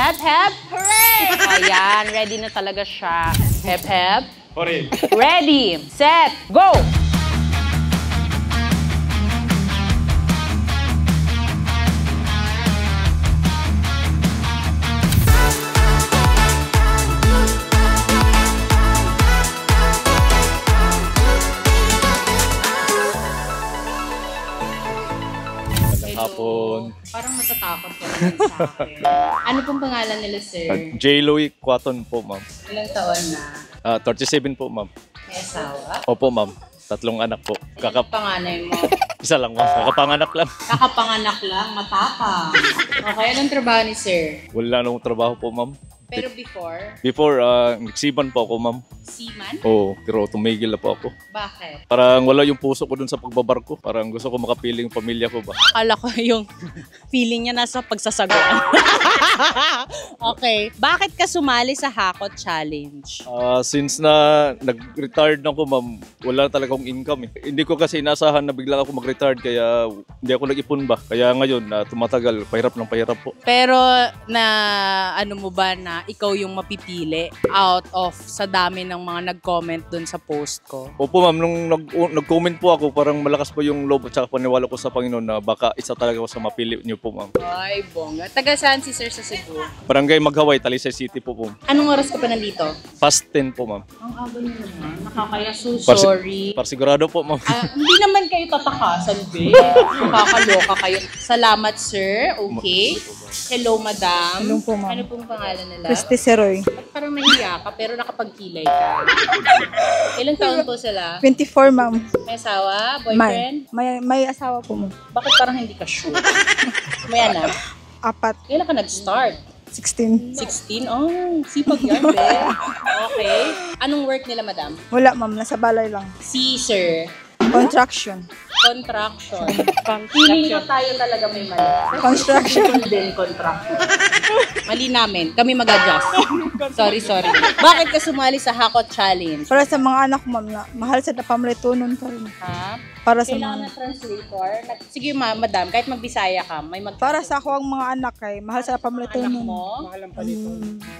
Hep, hep. Hooray! Ayan, ready na talaga siya. Hep, hep. Hooray! Ready, set, go! Hapon. Parang matatakot ka naman sa akin. Ano pong pangalan nila, sir? J. Louis Quaton po, ma'am. Ilang taon na? 37 po, ma'am. May asawa? Opo, ma'am. 3 anak po. Ilang panganay mo? Isa lang, ma'am. Kakapanganak lang. Kakapanganak lang, matapang. Okay, anong trabaho ni sir? Wala nang trabaho po, ma'am. Pero before, Before, nagsiban po ako, ma'am. seaman? Oo, pero tumigil na po ako. Bakit? Parang wala yung puso ko dun sa pagbabarko. Parang gusto ko makapiling yung pamilya ko ba. Akala ko yung feeling niya nasa pagsasaguan. Okay. Bakit ka sumali sa Hakot Challenge? Since na nag-retired na ako, ma'am, wala talaga akong income eh. Hindi ko kasi inasahan na bigla ako mag-retired kaya hindi ako nag-ipon ba. Kaya ngayon, tumatagal, pahirap ng pahirap po. Pero na ano mo ba na ikaw yung mapipili out of sa dami ng mga nag-comment dun sa post ko? Opo, ma'am, nung nag-comment po ako, parang malakas po yung loob at saka paniwala ko sa Panginoon na baka isa talaga ako sa mapili niyo po, ma'am. Ay, bongga. Taga saan si sir sa Cebu? Barangay Maghaway, Talisay City po, po. Anong oras ka pa nandito? Past 10 po, ma'am. Ang aga niyo naman. Nakakaya, so Parsi- sorry. Parsigurado po, ma'am. Hindi naman kayo tatakasan, be. Nakakaloka kayo. Salamat, sir. Okay. Hello, madam. Hello po, ma'am. Ano pong pangalan nila? Christy Seroy. Ba't parang nahiya ka pero nakapagkilay ka? Ilang taon po sila? 24, ma'am. May asawa? Boyfriend? May asawa po, ma'am. Bakit parang hindi ka sure? May anak? 4, Kailan ka nag-start? 16. 16? Oh, sipag yan, be. Okay. Anong work nila, madam? Wala, ma'am. Nasa balay lang. Si sir. Contraction. Contraction. Feeling ko tayo talaga may mali. Construction. Din contraction. Mali namin. Kami mag-adjust. Sorry. Bakit ka sumali sa Hakot Challenge? Para sa mga anak, ma'am, na mahal sa napamlitunon pa rin. Ha? Para sa Kailangan mga... ng translator? Sige, madam, kahit magbisaya ka, may Para sa ako ang mga anak ay mahal sa anak napamlitunon. mo. Mahal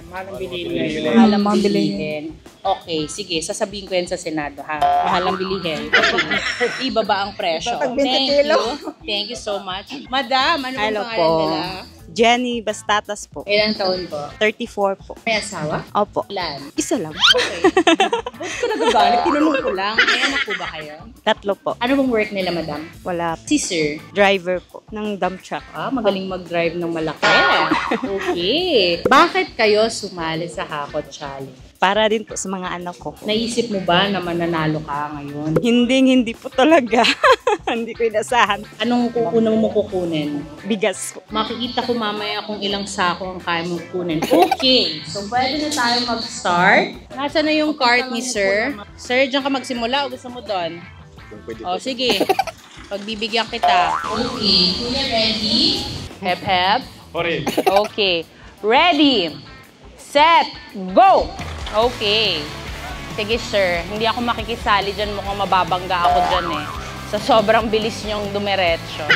Mahal ang mga bilihin. Okay, sige, sasabihin ko yan sa Senado, ha? Mahal ang bilihin. Okay. Ibaba ang presyo. Pag 20 kilo. Thank you so much. Madam, ano bang Hello pangalan po. nila? Jenny Bastatas po. Ilang taon po? 34 po. May asawa? Opo. Ilan? Isa lang. Okay. Ba't ka nagagalit? Tinanong ko lang. May anak po ba kayo? 3 po. Ano bang work nila, madam? Wala. Si sir. Driver po ng dump truck. Magaling mag-drive ng malaki. Okay. Bakit kayo sumali sa Hakot Challenge? Para din po sa mga anak ko. Naisip mo ba na mananalo ka ngayon? Hindi po talaga. Hindi ko inasahan. Anong mo kukunin? Bigas po. Makikita ko mamaya kung ilang sako ang kaya mong kunin. Okay, so pwede na tayo mag-start. Nasaan na yung cart ni sir? Sir, diyan ka magsimula o gusto mo doon? O, sige. Pagbibigyan kita. Okay, kuya ready? Hep, hep. Hooray! Okay, ready, set, go! Okay. Sige sir, hindi ako makikisali dyan. Mukhang mababangga ako dyan eh. Sa sobrang bilis niyong dumiretso.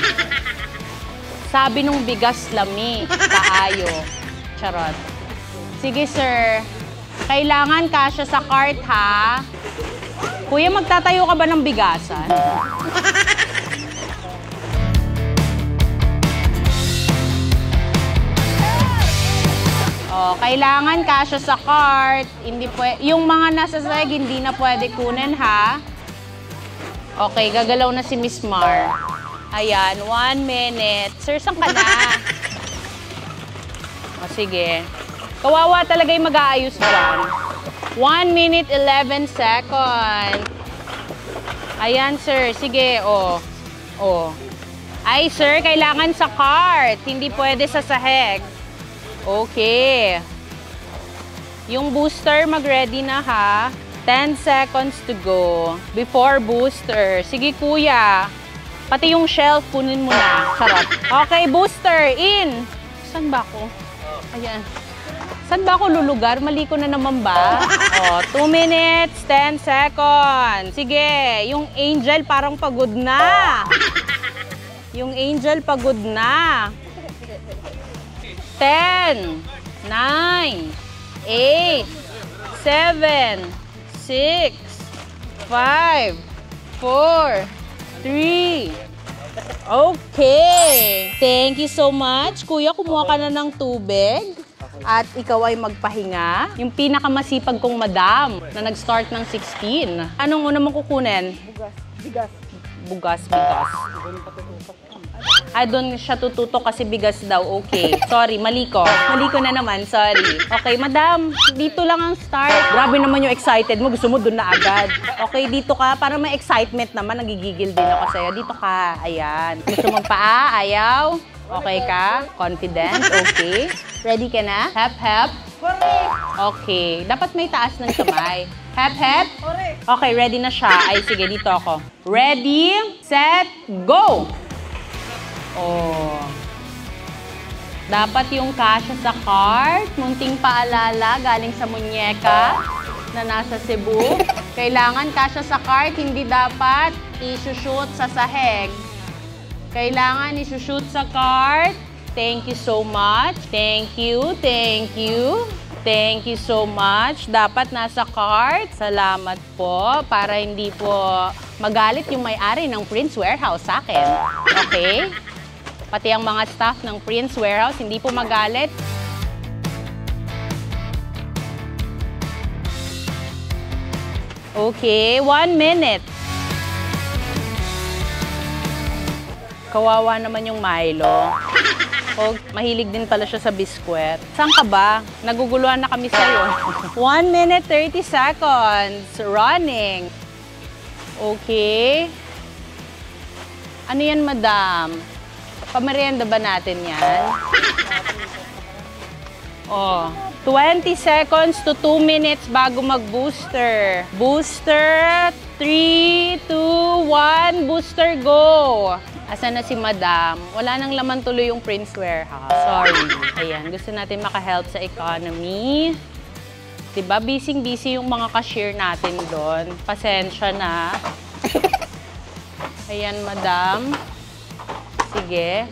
Sabi nung bigas lami, kaayo. Charot. Sige sir, kailangan kasya sa cart ha. Kuya, magtatayo ka ba ng bigasan? Kailangan kasya sa cart. Hindi yung mga nasa sahig, hindi na pwede kunin, ha? Okay, gagalaw na si Miss Mar. Ayan, 1 minute. Sir, saan ka na? Sige. Kawawa talaga yung mag-aayos dyan. 1 minute, 11 seconds. Ayan, sir. Sige, Ay, sir, kailangan sa cart. Hindi pwede sa sahig. Okay. Yung booster, mag-ready na ha. 10 seconds to go. Before booster. Sige, kuya. Pati yung shelf, kunin mo na. Sarap. Okay, booster, in. Saan ba ako? Ayan. Saan ba ako lulugar? Mali ko na naman ba? 2 minutes, 10 seconds. Sige, yung angel parang pagod na. Yung angel pagod na. 10, 9, 8, 7, 6, 5, 4, 3. Okay. Thank you so much. Kuya, kumuha ka na ng tubig. At ikaw ay magpahinga. Yung pinakamasipag kong madam na nag-start ng 16. Anong una mong kukunin? Bugas. Ay, doon siya tututok kasi bigas daw. Okay. Sorry, mali ko. Mali ko na naman. Sorry. Okay, madam. Dito lang ang start. Grabe naman yung excited mo. Gusto mo doon na agad. Okay, dito ka. Para may excitement naman. Nagigigil din ako sa'yo. Dito ka. Ayan. Gusto mong paa? Ayaw? Okay ka? Confident? Okay. Ready ka na? Hep, hep. Okay. Dapat may taas ng kamay. Hep, hep. Okay, ready na siya. Ay, sige, dito ako. Ready, set, go! Oh. Dapat yung kasya sa cart, munting paalala galing sa munyeka na nasa Cebu. Kailangan kasya sa cart, hindi dapat isushoot sa sahig. Kailangan isushoot sa cart. Thank you so much. Thank you, thank you. Thank you so much. Dapat nasa cart. Salamat po para hindi po magalit yung may-ari ng Prince Warehouse sa akin. Okay? Pati ang mga staff ng Prince Warehouse, hindi po magalit. Okay, 1 minute. Kawawa naman yung Milo. O, mahilig din pala siya sa biskwit. Saan ka ba? Naguguluhan na kami sa'yo. 1 minute, 30 seconds. Running. Okay. Ano yan, madam? Pamerienda ba natin yan? Oh, 20 seconds to 2 minutes bago mag-booster. Booster, 3, 2, 1, booster, go! Asan na si madam? Wala nang laman tuloy yung Prince Warehouse. Sorry. Ayan, gusto natin makahelp sa economy. Diba, busy-busy yung mga cashier natin doon. Pasensya na. Ayan, madam. Sige.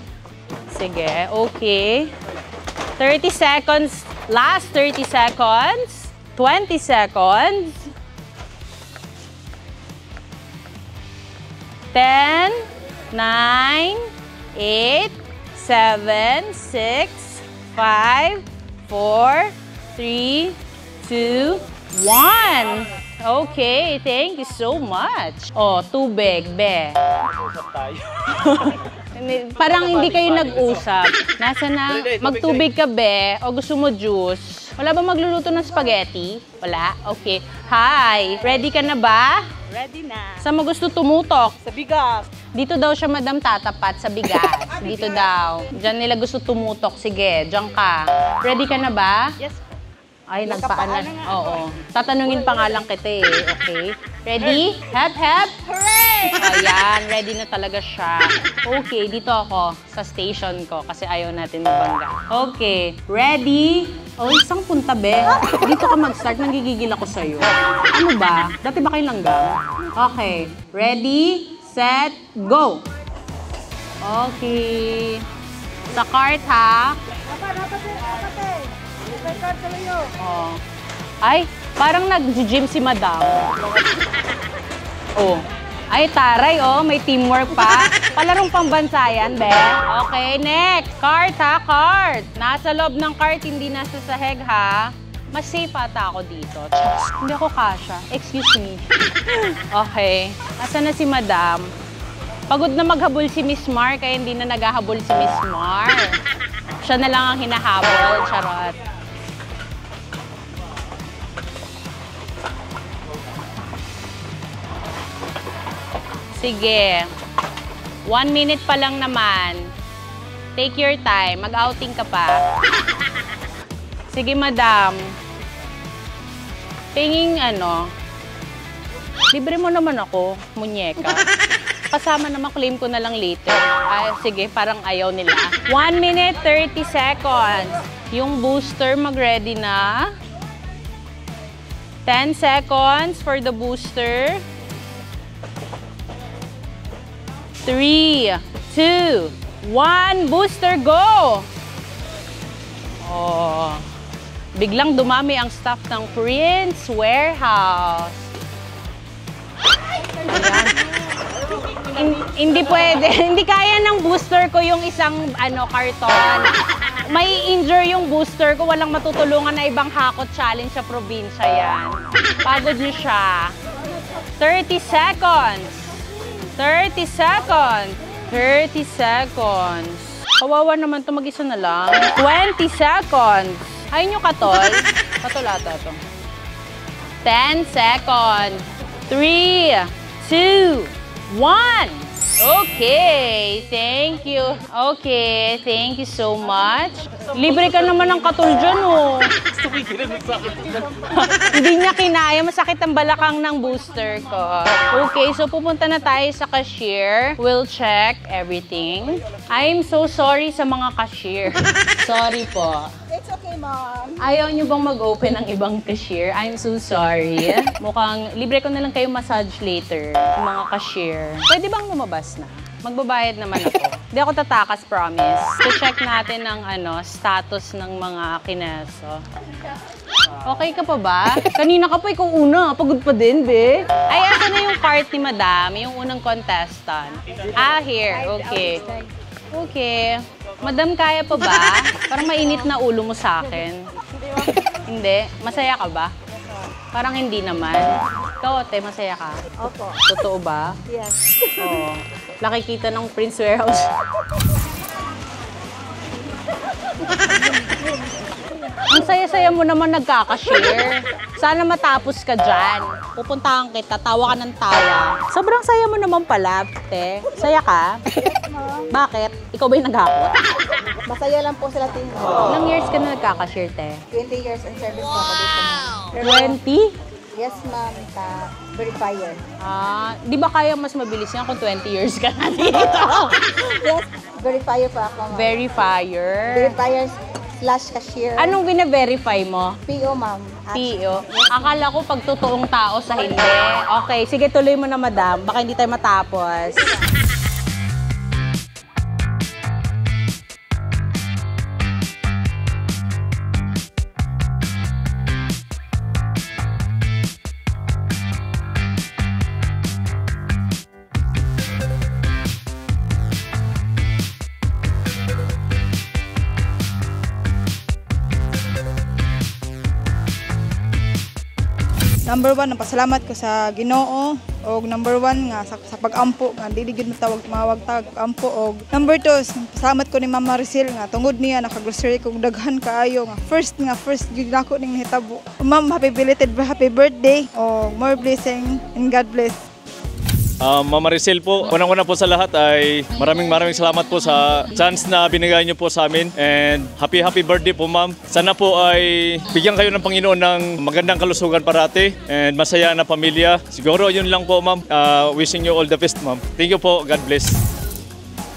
Sige. Okay. 30 seconds. Last 30 seconds. 20 seconds. 10, 9, 8, 7, 6, 5, 4, 3, 2, 1. Okay, thank you so much. Oh, tubig, be. Parang hindi kayo nag-usap. Nasa na, magtubig ka, be, o gusto mo juice? Wala ba magluluto ng spaghetti? Wala? Okay. Hi! Ready ka na ba? Ready na. Saan mo gusto tumutok? Sa bigas. Dito daw siya, madam, tatapat sa bigas. Dito daw. Diyan nila gusto tumutok. Sige, diyan ka. Ready ka na ba? Yes. Ay, nagpaanan. Oo. Tatanungin pa nga lang kita eh. Okay. Ready? Hep, hep. Hooray! Ayan, ready na talaga siya. Okay, dito ako sa station ko kasi ayaw natin mabangga. Okay, ready? Oh, isang punta, be. Dito ka mag-start, nanggigigil ako sa'yo. Ano ba? Dati ba kayo langgam? Okay, ready, set, go! Okay. Sa cart, ha? Oh. Ay, parang nag-gym si madam. Oh. Ay, taray, oh. May teamwork pa. Palarong pambansa yan, be. Okay, next. Cart, ha? Cart. Nasa loob ng cart, hindi nasa sahig, ha? Mas safe ata ako dito. Just, hindi ako kasha. Excuse me. Okay. Asa na si madam? Pagod na maghabol si Miss Mar, kaya hindi na naghahabol si Miss Mar. Siya na lang ang hinahabol. Charot. Sige. 1 minute pa lang naman. Take your time. Mag-outing ka pa. Sige, madam. Tingin ano, libre mo naman ako, munyeka. Kasama naman, claim ko na lang later. Ay, sige, parang ayaw nila. 1 minute, 30 seconds. Yung booster, mag-ready na. 10 seconds for the booster. 3, 2, 1, booster, go! Oh, Biglang dumami ang staff ng Prince Warehouse. Ayan. Hindi pwede. Hindi kaya ng booster ko yung isang karton. May injure yung booster ko. Walang matutulungan na ibang hakot challenge sa probinsya yan. Pagod niyo siya. 30 seconds. 30 seconds. 30 seconds. Kawawa naman to, mag-isa na lang. 20 seconds. Ayun yung katol. Katol ata to. 10 seconds. 3, 2, 1. Okay, thank you. Okay, thank you so much. Libre ka naman ng katol dyan, oh. Hindi niya kinaya. Masakit ang balakang ng booster ko. Okay, so pupunta na tayo sa cashier. We'll check everything. I'm so sorry sa mga cashier. Sorry po. It's okay, ma'am. Ayaw niyo bang mag-open ng ibang cashier? I'm so sorry. Mukhang libre ko na lang kayo massage later, mga cashier. Pwede bang lumabas na? Magbabayad naman ako. Hindi ako tatakas, promise. I-check natin ang status ng mga kineso. Okay ka pa ba? Kanina ka pa, ikaw una. Pagod pa din, be. Ay, asa na yung cart ni madam? Yung unang contestant. Ah, here. Okay. Okay. Madam, kaya pa ba? Parang mainit na ulo mo sa akin. Hindi? Masaya ka ba? Parang hindi naman. Ikaw, ate, masaya ka? Opo. Totoo ba? Yes. Oo. Nakikita ng Prince Warehouse. Ang saya-saya mo naman nagkaka-share. Sana matapos ka dyan. Pupuntahan kita, tawa ka ng tawa. Sobrang saya mo naman pala, te. Saya ka? Bakit? Ikaw ba yung naghakot? Masaya lang po sila team. Ilang years ka na nagkaka-share, te? 20 years in service po ako dito. 20? Yes, ma'am. Verifier. Ah, di ba kaya mas mabilis yan kung 20 years ka na dito? Yes, verifier po ako, ma'am. Verifier. Verifier / cashier. Anong bine-verify mo? PO, ma'am. PO. Akala ko pag totoong tao sa hindi. Okay, sige, tuloy mo na, madam. Baka hindi tayo matapos. Number 1, napasalamat ko sa Ginoo. O number 1 nga sa pag-ampo nga dili gid mawag ampo. Og number 2, salamat ko ni Mama Maricel nga tungod niya naka-grocery kog daghan kaayo nga first gid nako ning hitabo. Ma'am, happy birthday. O more blessing and God bless. Mama Maricel po, unang-una po sa lahat ay maraming salamat po sa chance na binigay niyo po sa amin, and happy birthday po, ma'am. Sana po ay bigyan kayo ng Panginoon ng magandang kalusugan parati and masaya na pamilya. Siguro yun lang po, ma'am. Wishing you all the best, ma'am. Thank you po. God bless.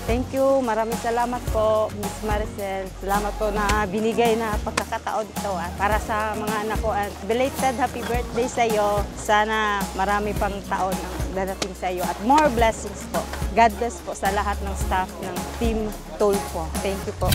Thank you. Maraming salamat po, Miss Maricel. Salamat po na binigay na pagkakataon ito para sa mga anak ko. At belated happy birthday sa iyo. Sana marami pang taon ang dadating sa iyo at more blessings po. God bless po sa lahat ng staff ng Team Tulfo. Thank you po.